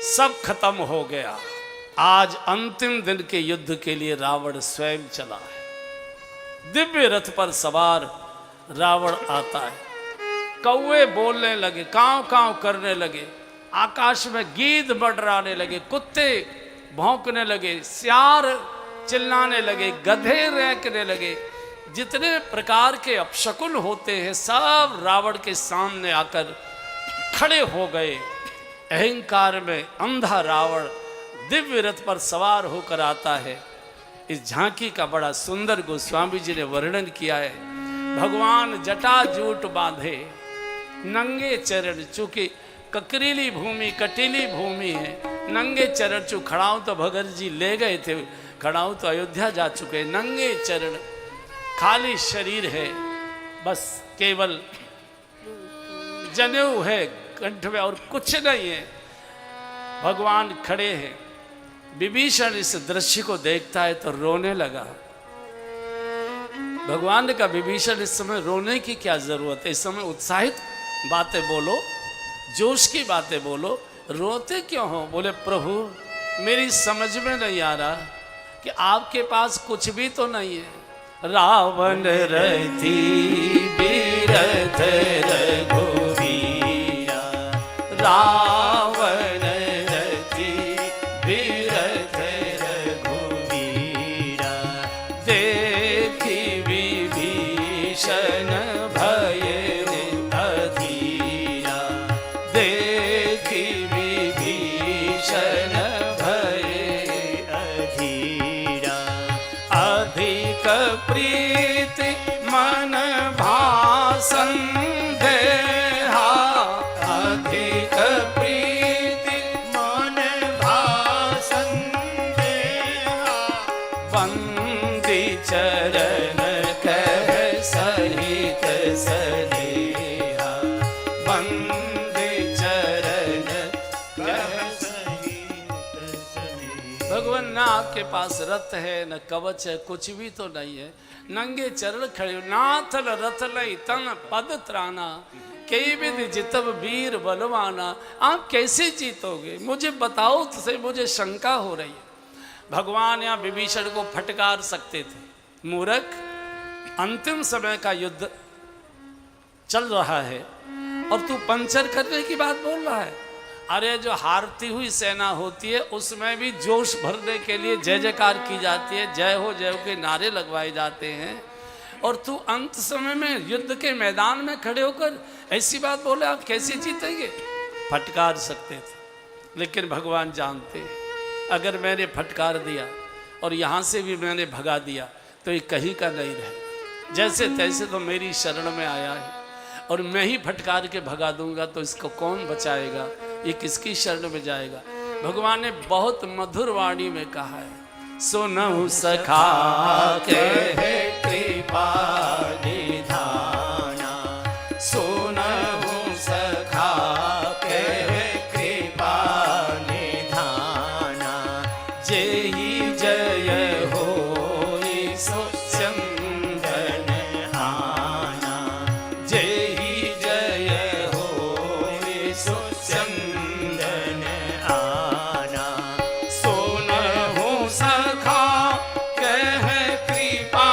सब खत्म हो गया। आज अंतिम दिन के युद्ध के लिए रावण स्वयं चला है। दिव्य रथ पर सवार रावण आता है। कौवे बोलने लगे, कांव कांव करने लगे, आकाश में गीद मंडराने लगे, कुत्ते भौंकने लगे, सियार चिल्लाने लगे, गधे रैंकने लगे। जितने प्रकार के अपशकुन होते हैं सब रावण के सामने आकर खड़े हो गए। अहंकार में अंधा रावण दिव्य रथ पर सवार होकर आता है। इस झांकी का बड़ा सुंदर गोस्वामी जी ने वर्णन किया है। भगवान जटाजूट बांधे, नंगे चरण, चूंकि ककरीली भूमि कटीली भूमि है, नंगे चरण, चू खड़ाऊ तो भगत जी ले गए थे, खड़ाऊ तो अयोध्या जा चुके, नंगे चरण, खाली शरीर है, बस केवल जनेऊ है कंठ में और कुछ नहीं है। भगवान खड़े हैं। विभीषण इस दृश्य को देखता है तो रोने लगा। भगवान ने कहा, विभीषण इस समय रोने की क्या जरूरत है, इस समय उत्साहित बातें बोलो, जोश की बातें बोलो, रोते क्यों हो? बोले, प्रभु मेरी समझ में नहीं आ रहा कि आपके पास कुछ भी तो नहीं है। रावण रथी बीरथ रघुवीरा, रावण रथी बीरथ रघुवीरा, देखी विभीषण भय अधीरा, देखी विभीषण भय अधीरा, अधिक प्रीति मन भासन देहा, अधिक प्रीति मन भासन देहा, बंदी चरण कह सहित सनेहा, बंदी चरण कह सहित सनेहा। भगवान ना आपके पास रथ है न कवच है, कुछ भी तो नहीं है, नंगे चरण खड़े, नाथल रथ लई तन पद त्राना, कई विधि जितब वीर बलवाना। आप कैसे जीतोगे, मुझे बताओ तो सही, मुझे शंका हो रही है। भगवान यहाँ विभीषण को फटकार सकते थे। मूर्ख, अंतिम समय का युद्ध चल रहा है और तू पंचर करने की बात बोल रहा है। अरे जो हारती हुई सेना होती है उसमें भी जोश भरने के लिए जय जयकार की जाती है, जय हो के नारे लगवाए जाते हैं, और तू अंत समय में युद्ध के मैदान में खड़े होकर ऐसी बात बोले, आप कैसे जीतेंगे? फटकार सकते थे, लेकिन भगवान जानते हैं अगर मैंने फटकार दिया और यहाँ से भी मैंने भगा दिया तो ये कहीं का नहीं रहेगा। जैसे तैसे तो मेरी शरण में आया है और मैं ही फटकार के भगा दूंगा तो इसको कौन बचाएगा, ये किसकी शरण में जाएगा? भगवान ने बहुत मधुर वाणी में कहा है, सुनहु सखा के कृपा निधाना, सुनहु सखा के कृपा निधाना, जेहि जय होई सो चंदन आना, जेहि जय होई सो चंदन आना, सुनहु सखा कह कृपा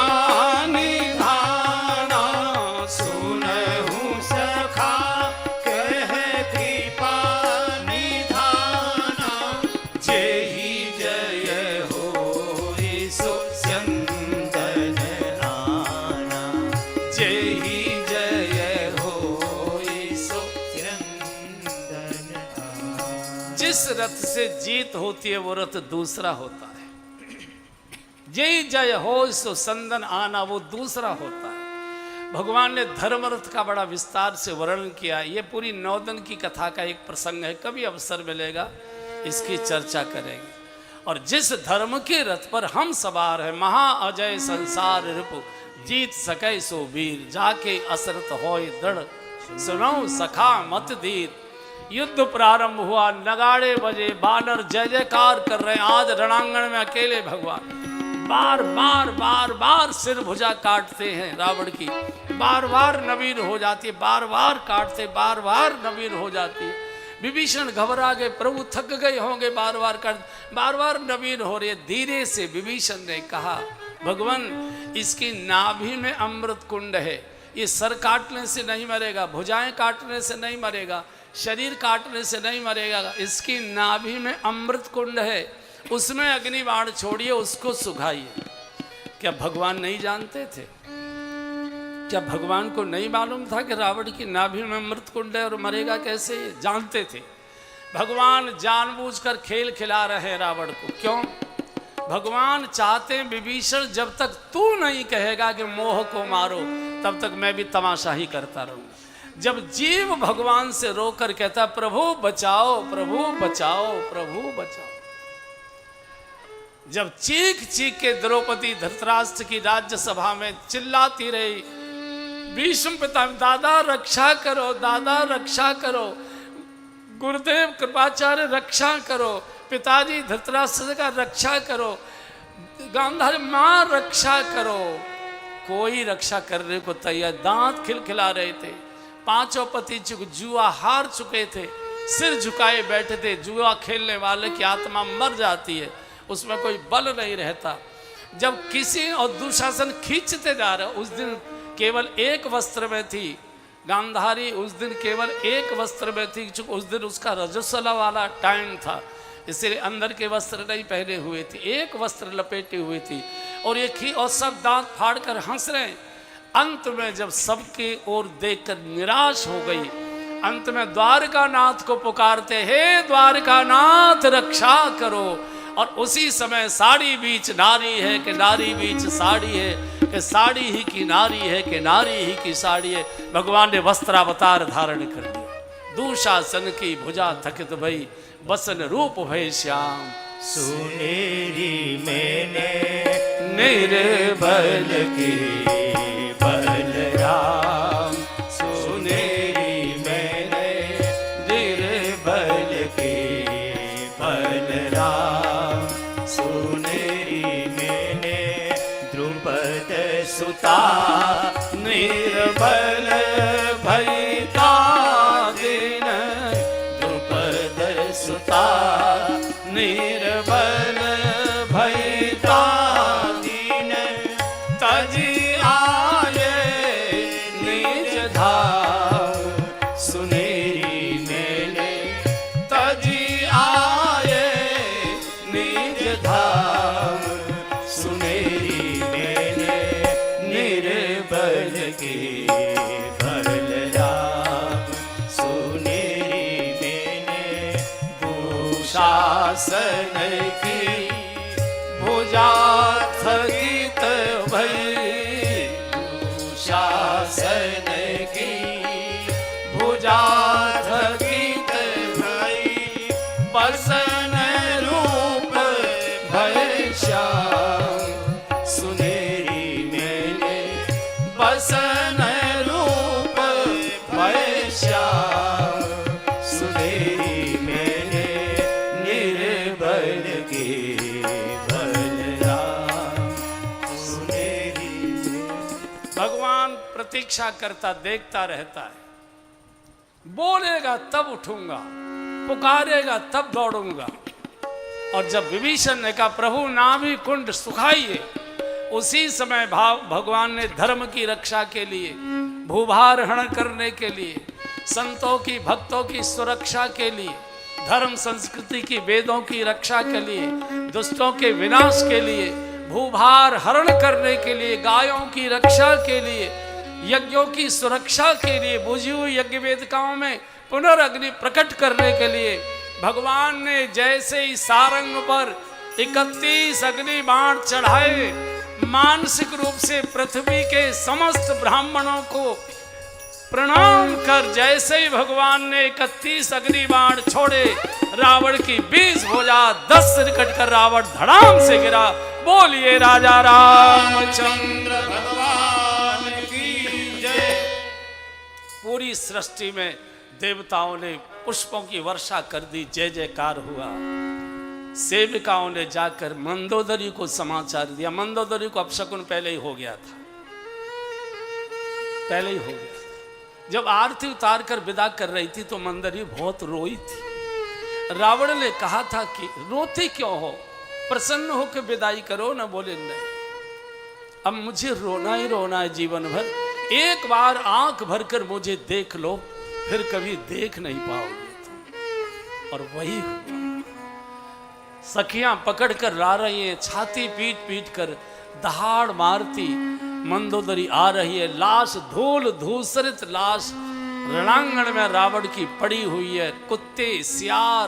निधाना, सुनहु सखा कह कृपा निधाना, जेहि जय होई सो चंदन आना, जेहि जय होई सो चंदन आना। जिस रथ से जीत होती है वो रथ दूसरा होता है। जय जय हो सो संदन आना वो दूसरा होता है। भगवान ने धर्म रथ का बड़ा विस्तार से वर्णन किया। ये पूरी 9 दिन की कथा का एक प्रसंग है, कभी अवसर मिलेगा इसकी चर्चा करेंगे। और जिस धर्म के रथ पर हम सवार है, महा अजय संसार रिपु, जीत सके सो वीर, जाके असरत होय दृढ़, सुनो सखा मत धीर। युद्ध प्रारंभ हुआ, नगाड़े बजे, बानर जय जयकार कर रहे हैं। आज रणांगण में अकेले भगवान बार बार बार बार सिर भुजा काटते हैं रावण की, बार बार नवीन हो जाती है, बार बार काटते, बार बार नवीन हो जाती है। विभीषण घबरा गए, प्रभु थक गए होंगे, बार बार नवीन हो रही है। धीरे से विभीषण ने कहा, भगवान इसकी नाभि में अमृत कुंड है, ये सर काटने से नहीं मरेगा, भुजाएं काटने से नहीं मरेगा, शरीर काटने से नहीं मरेगा, इसकी नाभि में अमृत कुंड है, उसमें अग्नि बाण छोड़िए, उसको सुखाइए। क्या भगवान नहीं जानते थे? क्या भगवान को नहीं मालूम था कि रावण की नाभि में अमृत कुंड है और मरेगा कैसे? ये जानते थे। भगवान जानबूझकर खेल खिला रहे हैं रावण को। क्यों? भगवान चाहते हैं विभीषण, जब तक तू नहीं कहेगा कि मोह को मारो, तब तक मैं भी तमाशा ही करता रहूंगा। जब जीव भगवान से रोकर कहता प्रभु बचाओ, प्रभु बचाओ, प्रभु बचाओ, जब चीख चीख के द्रौपदी धृतराष्ट्र की राज्यसभा में चिल्लाती रही, भीष्म पिता, दादा रक्षा करो, दादा रक्षा करो, गुरुदेव कृपाचार्य रक्षा करो, पिताजी धृतराष्ट्र का रक्षा करो, गांधारी मां रक्षा करो, कोई रक्षा करने को तैयार। दांत खिलखिला रहे थे। पांचों पति जुआ हार चुके थे, सिर झुकाए बैठे थे। जुआ खेलने वाले की आत्मा मर जाती है, उसमें कोई बल नहीं रहता। जब किसी और दुशासन खींचते जा रहे, उस दिन केवल एक वस्त्र में थी गांधारी, उस दिन केवल एक वस्त्र में थी, चूंकि उस दिन उसका रजस्वला वाला टाइम था, इसलिए अंदर के वस्त्र नहीं पहने हुए थी, एक वस्त्र लपेटी हुई थी। और ये और सब दांत फाड़ कर हंस रहे। अंत में जब सबके ओर देखकर निराश हो गई, अंत में द्वारकानाथ को पुकारते, हे द्वारकानाथ रक्षा करो। और उसी समय साड़ी बीच नारी है कि नारी बीच साड़ी है, कि साड़ी ही की नारी है कि नारी ही की साड़ी है। भगवान ने वस्त्रावतार धारण कर लिया। दुशासन की भुजा थकित भई, बसन रूप भय श्याम। सुनेरी मैंने निर्बल की बलराम, सुनेरी मैंने निर्बल की बलराम, सुनेरी मैंने द्रुपद सुता निर्बल भयता दिन, द्रुपद सुता निर्बल भयता दीन, तजी आये निज धाम। सुनेरी मैंने तजी आये निज धाम। सुनेरी मैंने निर्बल के बलराम, सुनेरी मैंने शासन की भुजा थकित भई, शासन की भुजा थकित भई, बसन रूप भय श्याम। सुनेरी मैंने बसन रूप भय श्याम। सुनेरी मैंने निर्बल के बलराम, सुनेरी भगवान प्रतीक्षा करता देखता रहता है। बोलेगा तब उठूंगा, पुकारेगा तब दौड़ूंगा। और जब विभीषण ने कहा प्रभु नाभि कुंड सुखाइए, उसी समय भगवान ने धर्म की रक्षा के लिए, भूभार हरण करने के लिए, संतों की भक्तों की सुरक्षा के लिए, धर्म संस्कृति की वेदों की रक्षा के लिए, दुष्टों के विनाश के लिए, भूभार हरण करने के लिए, गायों की रक्षा के लिए, यज्ञों की सुरक्षा के लिए, बुझी हुई यज्ञ वेदिकाओं में पुनर्अग्नि प्रकट करने के लिए भगवान ने जैसे ही सारंग पर 31 अग्नि बाण चढ़ाए, मानसिक रूप से पृथ्वी के समस्त ब्राह्मणों को प्रणाम कर जैसे ही भगवान ने 31 अग्नि बाण छोड़े, रावण की 20 भुजा 10 सिर कटकर रावण धड़ाम से गिरा। बोलिए राजा रामचंद्र भगवान की जय। पूरी सृष्टि में देवताओं ने पुष्पों की वर्षा कर दी, जय जयकार हुआ। सेविकाओं ने जाकर मंदोदरी को समाचार दिया। मंदोदरी को अपशकुन पहले ही हो गया था, पहले ही हो गया। जब आरती उतार कर विदा कर रही थी तो मंदरी बहुत रोई थी। रावण ने कहा था कि रोते क्यों हो, प्रसन्न होकर विदाई करो ना। बोले नहीं, अब मुझे रोना ही रोना है जीवन भर, एक बार आंख भरकर मुझे देख लो, फिर कभी देख नहीं पाओगे तुम। और वही हुआ। सखियां पकड़ कर ला रही हैं, छाती पीट पीट कर दहाड़ मारती मंदोदरी आ रही है। लाश, धूल धूसरित लाश रणांगण में रावण की पड़ी हुई है। कुत्ते, सियार,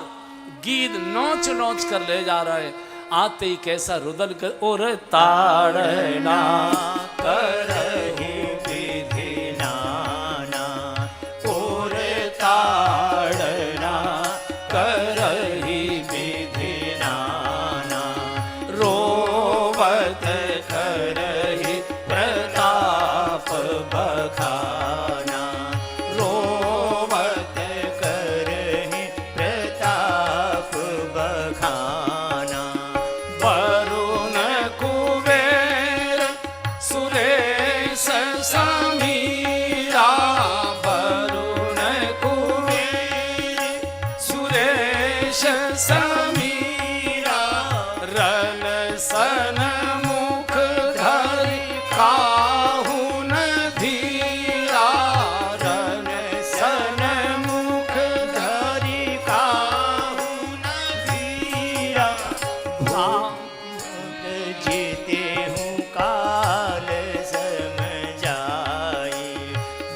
गीद नोच नोच कर ले जा रहे हैं। आते ही कैसा रुदन कर, और ताड़ना करहि विधि नाना, और ताड़ना करहि विधि नाना, रोवत करहि प्रताप बखाना, रोवत करहि प्रताप बखाना। वरुण कुबेर सुरेश समीरा, वरुण कुबेर सुरेश समीरा, रल सन मुख धरि काहू न धीरा, रल सन मुख धरि काहू न धीरा। जीते हूँ काल सम जाए,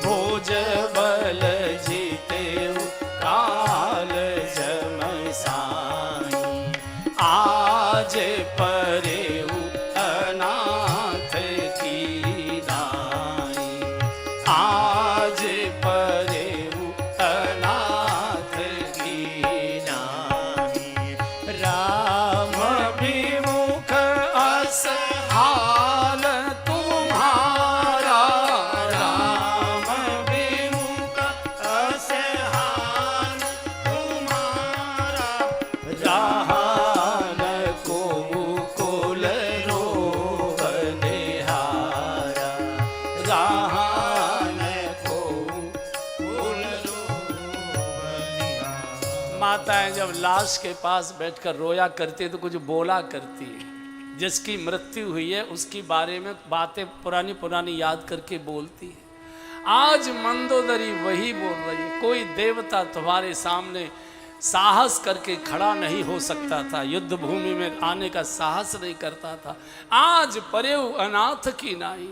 भोज बल जीते हूँ काल सम साई, आज परे हूँ अनाथ की दाई, आज परे हूँ अनाथ की दाई। राम विमुख हाल तुम्हारा, राम विमुख हाल तुम्हारा, राहन को कुल रोवन हारा, राहन को कुल रोवन हारा। माताएं जब लाश के पास बैठकर रोया करती है तो कुछ बोला करती है। जिसकी मृत्यु हुई है उसकी बारे में बातें पुरानी पुरानी याद करके बोलती है। आज मंदोदरी वही बोल रही है। कोई देवता तुम्हारे सामने साहस करके खड़ा नहीं हो सकता था, युद्ध भूमि में आने का साहस नहीं करता था। आज परेऊ अनाथ की नाई,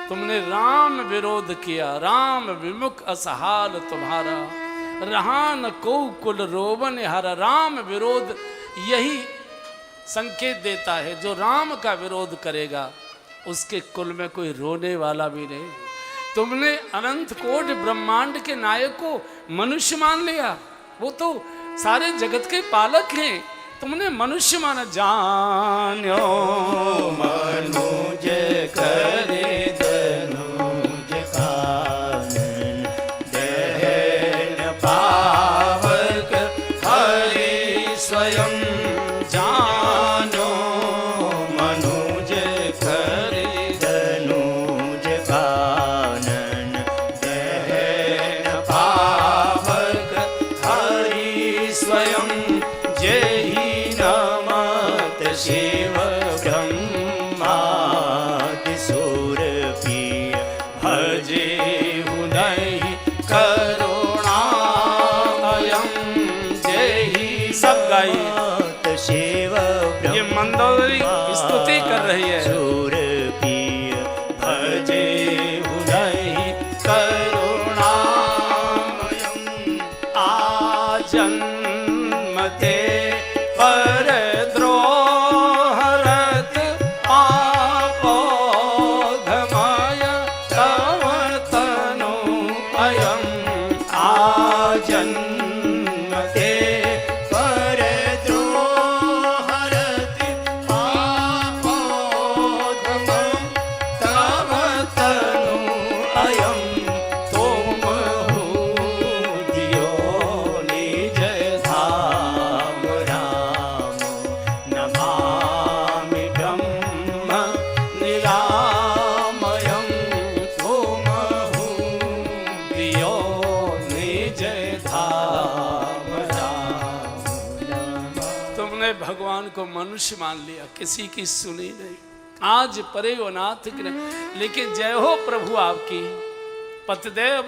तुमने राम विरोध किया, राम विमुख असहाल तुम्हारा, रहान को कुल रोवन हर। राम विरोध यही संकेत देता है, जो राम का विरोध करेगा उसके कुल में कोई रोने वाला भी नहीं। तुमने अनंत कोटि ब्रह्मांड के नायक को मनुष्य मान लिया, वो तो सारे जगत के पालक हैं, तुमने मनुष्य माना। जान्यो मनुज करे धनुज कानन, दहन पावक हरि स्वयं। जानो मनुज करे धनुज कानन, दहन पावक हरि स्वयं। जेहि नमत शिव ब्रह्मादि सुरप्रिय, भजे हुनहि करुणामयं। जेहि सब गाइए, शिव ये मंदोदरी स्तुति कर रही है। सुरप्रिय, भजे हुनहि करुणामयं। आजन्मते परद्रोहरत पापोधमय तव तनु अयम्। आजन्मते परद्रोहरत पापोधमं, तव तनु अयम्। तुम हो दियो निज धाम, तुमने भगवान को मनुष्य मान लिया, किसी की सुनी नहीं। आज परे हो नाथ की, लेकिन जय हो प्रभु आपकी। पतिदेव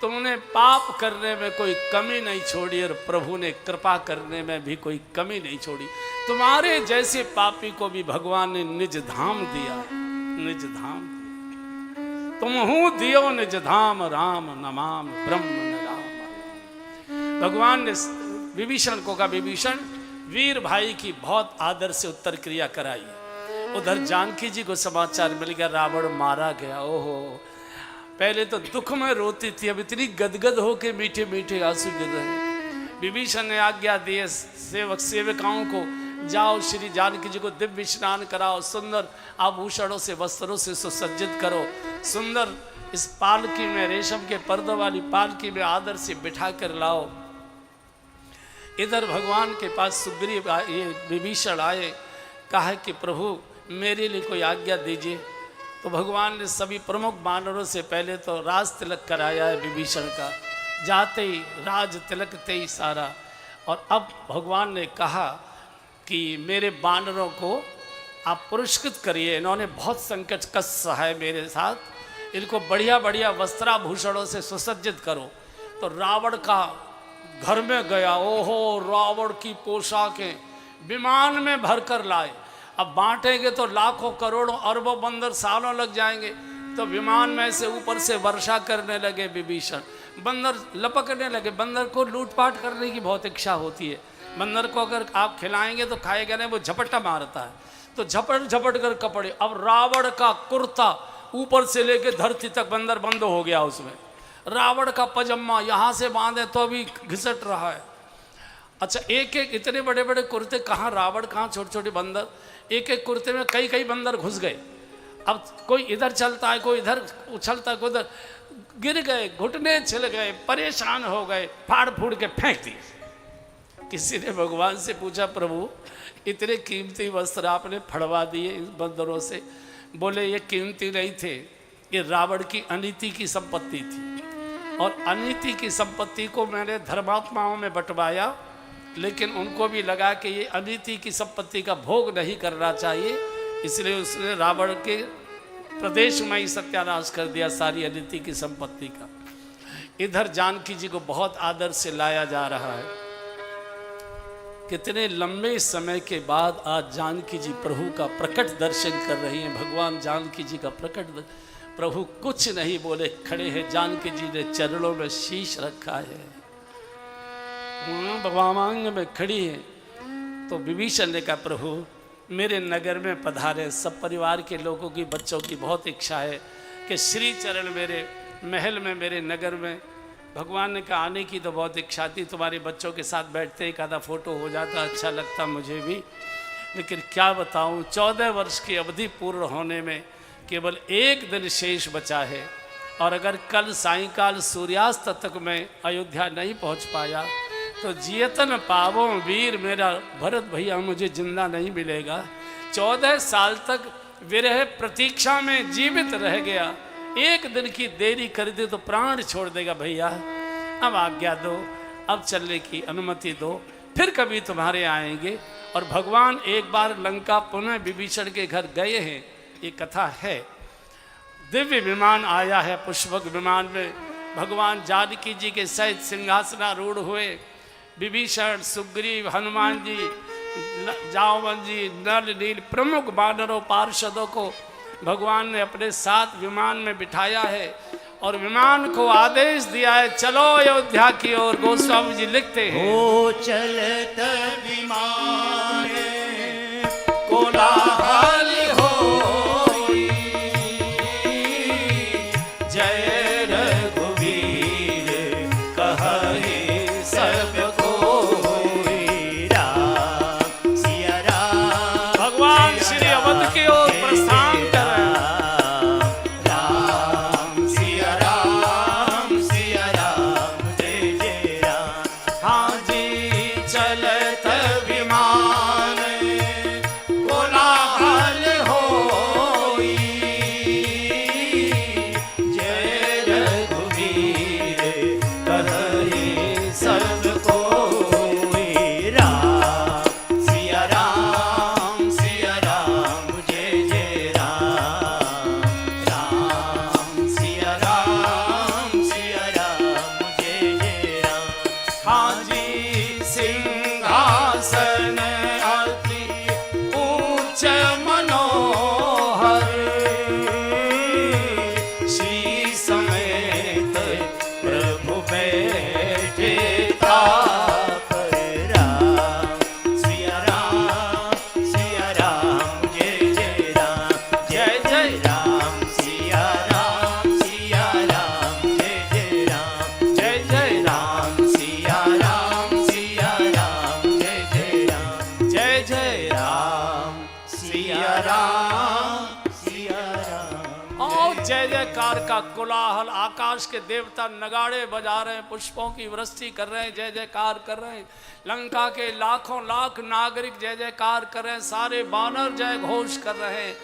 तुमने पाप करने में कोई कमी नहीं छोड़ी और प्रभु ने कृपा करने में भी कोई कमी नहीं छोड़ी। तुम्हारे जैसे पापी को भी भगवान ने निज धाम दिया, निज धाम दिया। तुम हूं दियो निज धाम, राम नमाम ब्रह्म न राम। भगवान ने विभीषण को कहा, विभीषण वीर भाई की बहुत आदर से उत्तर क्रिया कराई। उधर जानकी जी को समाचार मिल गया, रावण मारा गया। ओहो, पहले तो दुख में रोती थी, अब इतनी गदगद होके मीठे मीठे आंसू गिर रहे। विभीषण ने आज्ञा दी सेवक सेविकाओं को, जाओ श्री जानकी जी को दिव्य स्नान कराओ, सुंदर आभूषणों से वस्त्रों से सुसज्जित करो, सुंदर इस पालकी में, रेशम के पर्दों वाली पालकी में आदर से बिठा कर लाओ। इधर भगवान के पास सुग्रीव ये विभीषण आए, कहा कि प्रभु मेरे लिए कोई आज्ञा दीजिए। तो भगवान ने सभी प्रमुख वानरों से पहले तो राज तिलक कराया है विभीषण का, जाते ही राज तिलक ते ही सारा। और अब भगवान ने कहा कि मेरे वानरों को आप पुरस्कृत करिए, इन्होंने बहुत संकट कष्ट सहा है मेरे साथ, इनको बढ़िया बढ़िया वस्त्राभूषणों से सुसज्जित करो। तो रावण का घर में गया, ओहो रावण की पोशाकें विमान में भरकर लाए। अब बांटेंगे तो लाखों करोड़ों अरबों बंदर सालों लग जाएंगे, तो विमान में से ऊपर से वर्षा करने लगे विभीषण। बंदर लपकने लगे, बंदर को लूटपाट करने की बहुत इच्छा होती है। बंदर को अगर आप खिलाएंगे तो खाएगा नहीं, वो झपट्टा मारता है, तो झपट झपट कर कपड़े। अब रावण का कुर्ता ऊपर से लेके धरती तक बंदर बंद हो गया उसमें। रावण का पजामा यहाँ से बांधे तो अभी घिसट रहा है। अच्छा, एक एक इतने बड़े बड़े कुर्ते, कहाँ रावण कहाँ छोटे छोटे बंदर, एक एक कुर्ते में कई कई बंदर घुस गए। अब कोई इधर चलता है, कोई इधर उछलता है, कोई उधर, गिर गए, घुटने छिल गए, परेशान हो गए, फाड़ फूड़ के फेंक दिए। किसी ने भगवान से पूछा, प्रभु इतने कीमती वस्त्र आपने फड़वा दिए इन बंदरों से? बोले ये कीमती नहीं थे, ये रावण की अनीति की संपत्ति थी, और अनीति की संपत्ति को मैंने धर्मात्माओं में बंटवाया, लेकिन उनको भी लगा कि ये अनीति की संपत्ति का भोग नहीं करना चाहिए, इसलिए उसने रावण के प्रदेश में ही सत्यानाश कर दिया सारी अनीति की संपत्ति का। इधर जानकी जी को बहुत आदर से लाया जा रहा है। कितने लंबे समय के बाद आज जानकी जी प्रभु का प्रकट दर्शन कर रही हैं। भगवान जानकी जी का प्रकट, प्रभु कुछ नहीं बोले, खड़े हैं। जानकी जी ने चरणों में शीश रखा है, भगवान में खड़ी है। तो विभीषण ने कहा, प्रभु मेरे नगर में पधारे, सब परिवार के लोगों की, बच्चों की बहुत इच्छा है कि श्री चरण मेरे महल में, मेरे नगर में। भगवान ने कहा आने की तो बहुत इच्छा थी, तुम्हारे बच्चों के साथ बैठते एक आधा फोटो हो जाता, अच्छा लगता मुझे भी, लेकिन क्या बताऊं, 14 वर्ष की अवधि पूर्ण होने में केवल एक दिन शेष बचा है, और अगर कल सायंकाल सूर्यास्त तक मैं अयोध्या नहीं पहुंच पाया तो जियतन पावो वीर मेरा भरत भैया मुझे जिंदा नहीं मिलेगा। 14 साल तक विरह प्रतीक्षा में जीवित रह गया, एक दिन की देरी कर दे तो प्राण छोड़ देगा भैया। अब आज्ञा दो, अब चलने की अनुमति दो, फिर कभी तुम्हारे आएंगे। और भगवान एक बार लंका पुनः विभीषण के घर गए हैं, ये कथा है। दिव्य विमान आया है, पुष्पक विमान में भगवान जानकी जी के सहित सिंहासनारूढ़ हुए। विभीषण, सुग्रीव, हनुमान जी, जामवन जी, नल नील प्रमुख वानरों पार्षदों को भगवान ने अपने साथ विमान में बिठाया है, और विमान को आदेश दिया है चलो अयोध्या की ओर। गोस्वामी जी लिखते हैं, हो चलत विमान कोलाहल होई, जय रघुवीर कहे सब कोई, राम सिया राम। भगवान श्री अवध की ओर प्रस्थान कर रहे हैं। राम सिया राम, जय जय राम। हाँ जी, चलत विमान जय जयकार का कोलाहल, आकाश के देवता नगाड़े बजा रहे हैं, पुष्पों की वृष्टि कर रहे हैं, जय जयकार कर रहे हैं। लंका के लाखों लाख नागरिक जय जयकार कर रहे हैं, सारे बानर जय घोष कर रहे हैं।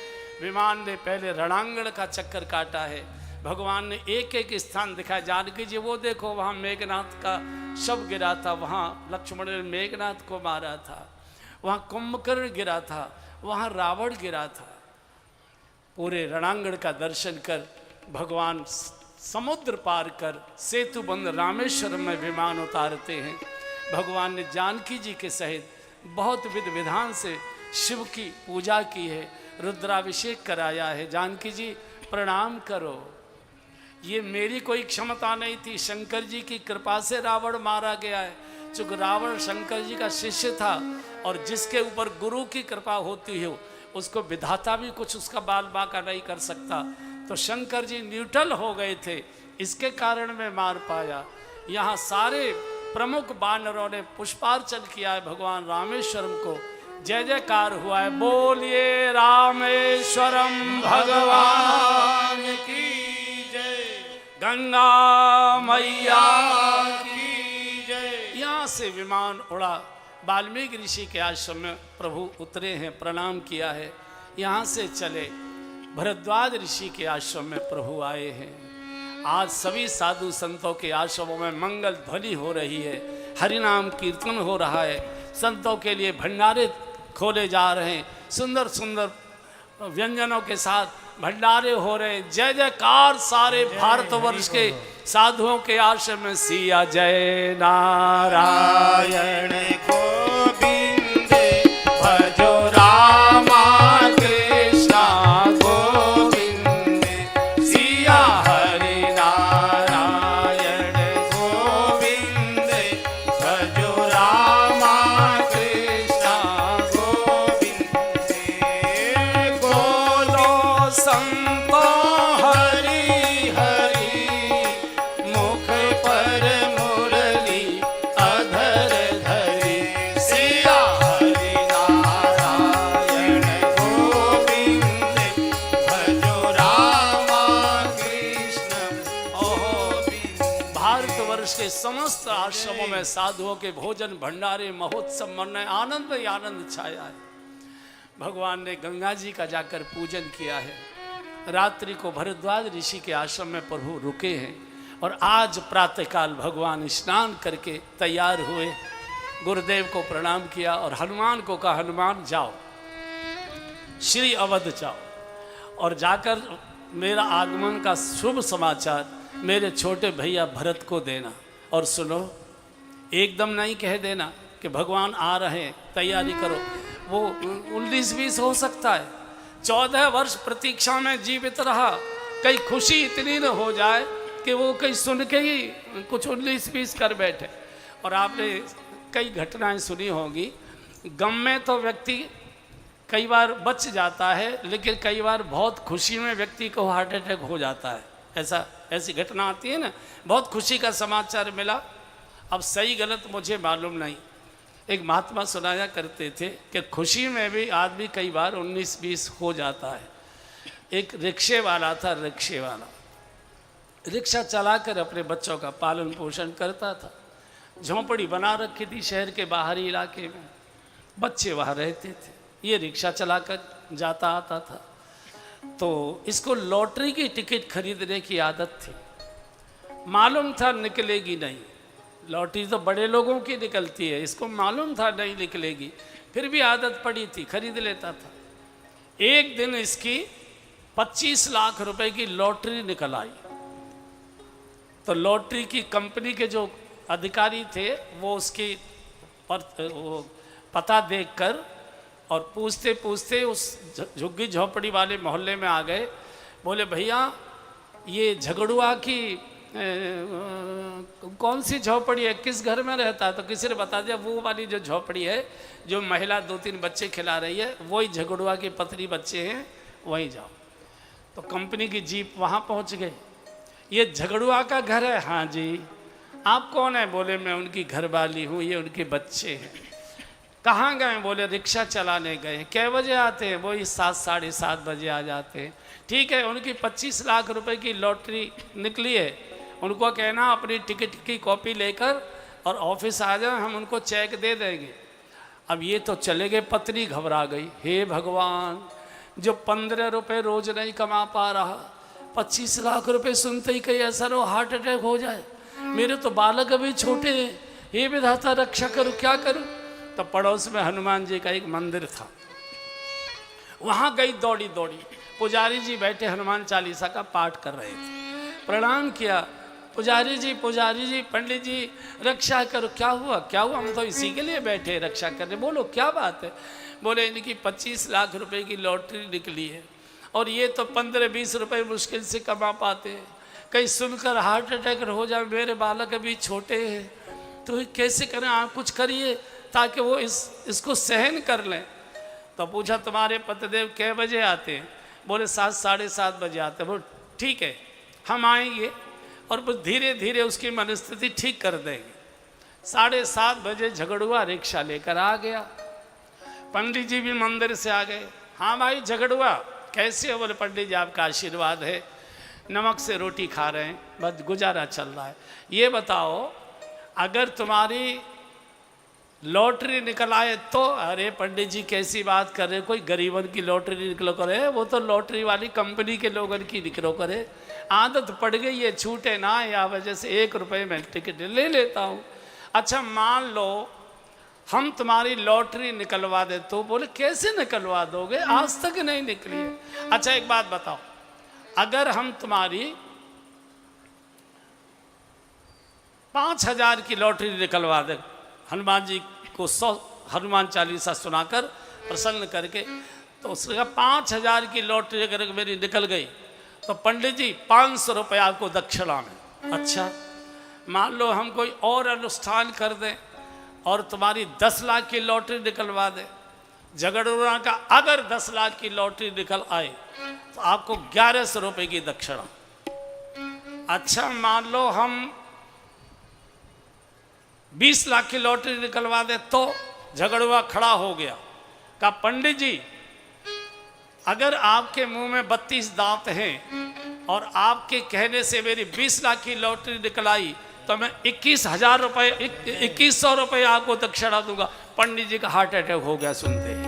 विमान ने पहले रणांगण का चक्कर काटा है, भगवान ने एक एक स्थान दिखाया। जानकी जी वो देखो वहाँ मेघनाथ का शव गिरा था, वहाँ लक्ष्मण ने मेघनाथ को मारा था, वहाँ कुंभकर्ण गिरा था, वहाँ रावण गिरा था। पूरे रणांगण का दर्शन कर भगवान समुद्र पार कर सेतु बंद रामेश्वरम में विमान उतारते हैं। भगवान ने जानकी जी के सहित बहुत विधि विधान से शिव की पूजा की है, रुद्राभिषेक कराया है। जानकी जी प्रणाम करो, ये मेरी कोई क्षमता नहीं थी, शंकर जी की कृपा से रावण मारा गया है। चूँकि रावण शंकर जी का शिष्य था और जिसके ऊपर गुरु की कृपा होती है उसको विधाता भी कुछ उसका बाल बाका नहीं कर सकता। तो शंकर जी न्यूट्रल हो गए थे, इसके कारण मैं मार पाया। यहाँ सारे प्रमुख वानरों ने पुष्पार्चन किया है भगवान रामेश्वरम को, जय जयकार हुआ है। बोलिए रामेश्वरम भगवान की जय, गंगा मैया की जय। यहाँ से विमान उड़ा, वाल्मीकि ऋषि के आश्रम में प्रभु उतरे हैं, प्रणाम किया है। यहाँ से चले भरद्वाज ऋषि के आश्रम में प्रभु आए हैं। आज सभी साधु संतों के आश्रमों में मंगल ध्वनि हो रही है, हरिनाम कीर्तन हो रहा है, संतों के लिए भंडारे खोले जा रहे हैं, सुंदर सुंदर व्यंजनों के साथ भंडारे हो रहे हैं। जय जयकार सारे भारतवर्ष के साधुओं के आश्रम में। सिया जय नारायण गोविंद भजो रामा कृष्णा गोविंद, सिया हरि नारायण गोविंद भजो रामा कृष्णा गोविंद। बोलो संतो हरि हरि मुख पर मुरली अधर धरी, सिया हरि नारायण गोविंद भजो रामा कृष्ण गोविंद। भारतवर्ष के समस्त आश्रमों में साधुओं के भोजन भंडारे महोत्सव मन आनंद ही आनंद छाया है। भगवान ने गंगा जी का जाकर पूजन किया है। रात्रि को भरद्वाज ऋषि के आश्रम में प्रभु रुके हैं और आज प्रातःकाल भगवान स्नान करके तैयार हुए, गुरुदेव को प्रणाम किया और हनुमान को कहा हनुमान जाओ श्री अवध जाओ और जाकर मेरा आगमन का शुभ समाचार मेरे छोटे भैया भरत को देना। और सुनो, एकदम नहीं कह देना कि भगवान आ रहे हैं तैयारी करो, वो 19-20 हो सकता है। 14 वर्ष प्रतीक्षा में जीवित रहा, कहीं खुशी इतनी न हो जाए कि वो कहीं सुन के ही कुछ 19-20 कर बैठे। और आपने कई घटनाएं सुनी होंगी, गम में तो व्यक्ति कई बार बच जाता है, लेकिन कई बार बहुत खुशी में व्यक्ति को हार्ट अटैक हो जाता है। ऐसी घटना आती है ना, बहुत खुशी का समाचार मिला, अब सही गलत मुझे मालूम नहीं। एक महात्मा सुनाया करते थे कि खुशी में भी आदमी कई बार 19-20 हो जाता है। एक रिक्शे वाला था, रिक्शे वाला रिक्शा चलाकर अपने बच्चों का पालन पोषण करता था। झोंपड़ी बना रखी थी शहर के बाहरी इलाके में, बच्चे वहाँ रहते थे। ये रिक्शा चलाकर जाता आता था, तो इसको लॉटरी की टिकट खरीदने की आदत थी। मालूम था निकलेगी नहीं, लॉटरी तो बड़े लोगों की निकलती है, इसको मालूम था नहीं निकलेगी, फिर भी आदत पड़ी थी, खरीद लेता था। एक दिन इसकी 25 लाख रुपए की लॉटरी निकल आई। तो लॉटरी की कंपनी के जो अधिकारी थे वो उसकी वो पता देखकर और पूछते पूछते उस झुग्गी झोंपड़ी वाले मोहल्ले में आ गए। बोले भैया ये झगड़ुआ की कौन सी झोपड़ी है, किस घर में रहता है? तो किसी ने बता दिया वो वाली जो झोपड़ी है जो महिला 2-3 बच्चे खिला रही है, वही झगड़ुआ के पतरी बच्चे हैं, वहीं जाओ। तो कंपनी की जीप वहाँ पहुँच गई। ये झगड़ुआ का घर है? हाँ जी। आप कौन है? बोले मैं उनकी घरवाली हूँ, ये उनके बच्चे हैं। कहाँ गए? बोले रिक्शा चलाने गए। कै बजे आते हैं? वही 7 साढ़े 7 बजे आ जाते हैं। ठीक है, उनकी 25 लाख रुपए की लॉटरी निकली है, उनको कहना अपनी टिकट की कॉपी लेकर और ऑफिस आ जाए, हम उनको चेक दे देंगे। अब ये तो चले गए, पत्नी घबरा गई, हे भगवान, जो 15 रुपये रोज नहीं कमा पा रहा, 25 लाख रुपए सुनते ही कहीं ऐसा हो हार्ट अटैक हो जाए, मेरे तो बालक अभी छोटे हैं, हे विधाता रक्षा करूं, क्या करूं? तो पड़ोस में हनुमान जी का एक मंदिर था, वहां गई दौड़ी दौड़ी। पुजारी जी बैठे हनुमान चालीसा का पाठ कर रहे थे, प्रणाम किया, पुजारी जी पंडित जी रक्षा करो। क्या हुआ क्या हुआ? हम तो इसी के लिए बैठे रक्षा करने। बोलो क्या बात है? बोले इनकी 25 लाख रुपए की लॉटरी निकली है और ये तो 15-20 रुपए मुश्किल से कमा पाते हैं, कहीं सुनकर हार्ट अटैक हो जाए, मेरे बालक अभी छोटे हैं, तो कैसे करें? आप कुछ करिए ताकि वो इसको सहन कर लें। तो पूछा तुम्हारे पतिदेव कै बजे आते हैं? बोले 7 साढ़े 7 बजे आते हैं। बोले ठीक है, हम आएंगे और धीरे धीरे उसकी मनस्थिति ठीक कर देंगे। 7:30 बजे झगड़ुआ रिक्शा लेकर आ गया। पंडित जी भी मंदिर से आ गए। हाँ भाई झगड़ुआ कैसे हो? बोले पंडित जी आपका आशीर्वाद है, नमक से रोटी खा रहे हैं, बस गुजारा चल रहा है। ये बताओ अगर तुम्हारी लॉटरी निकल आए तो? अरे पंडित जी कैसी बात कर रहे, कोई गरीबन की लॉटरी निकलो करे, वो तो लॉटरी वाली कंपनी के लोगन की निकलो करे, आदत पड़ गई है, छूटे ना, या वजह से 1 रुपये में टिकट ले लेता हूँ। अच्छा मान लो हम तुम्हारी लॉटरी निकलवा दे तो? बोले कैसे निकलवा दोगे, आज तक नहीं निकली है। अच्छा एक बात बताओ, अगर हम तुम्हारी 5000 की लॉटरी निकलवा दे, हनुमान जी को 100 हनुमान चालीसा सुनाकर प्रसन्न करके, तो उसने कहा 5000 की लॉटरी अगर मेरी निकल गई तो पंडित जी 500 रुपये आपको दक्षिणा में। अच्छा मान लो हम कोई और अनुष्ठान कर दें और तुम्हारी 10 लाख की लॉटरी निकलवा दें, झगड़ुआ का अगर 10 लाख की लॉटरी निकल आए तो आपको 1100 रुपये की दक्षिणा। अच्छा मान लो हम 20 लाख की लॉटरी निकलवा दे तो? झगड़ुआ खड़ा हो गया, कहा पंडित जी अगर आपके मुंह में 32 दांत हैं और आपके कहने से मेरी 20 लाख की लॉटरी निकल आई तो मैं 21,000 रुपये 2100 रुपये आपको दक्षिणा दूंगा। पंडित जी का हार्ट अटैक हो गया सुनते ही।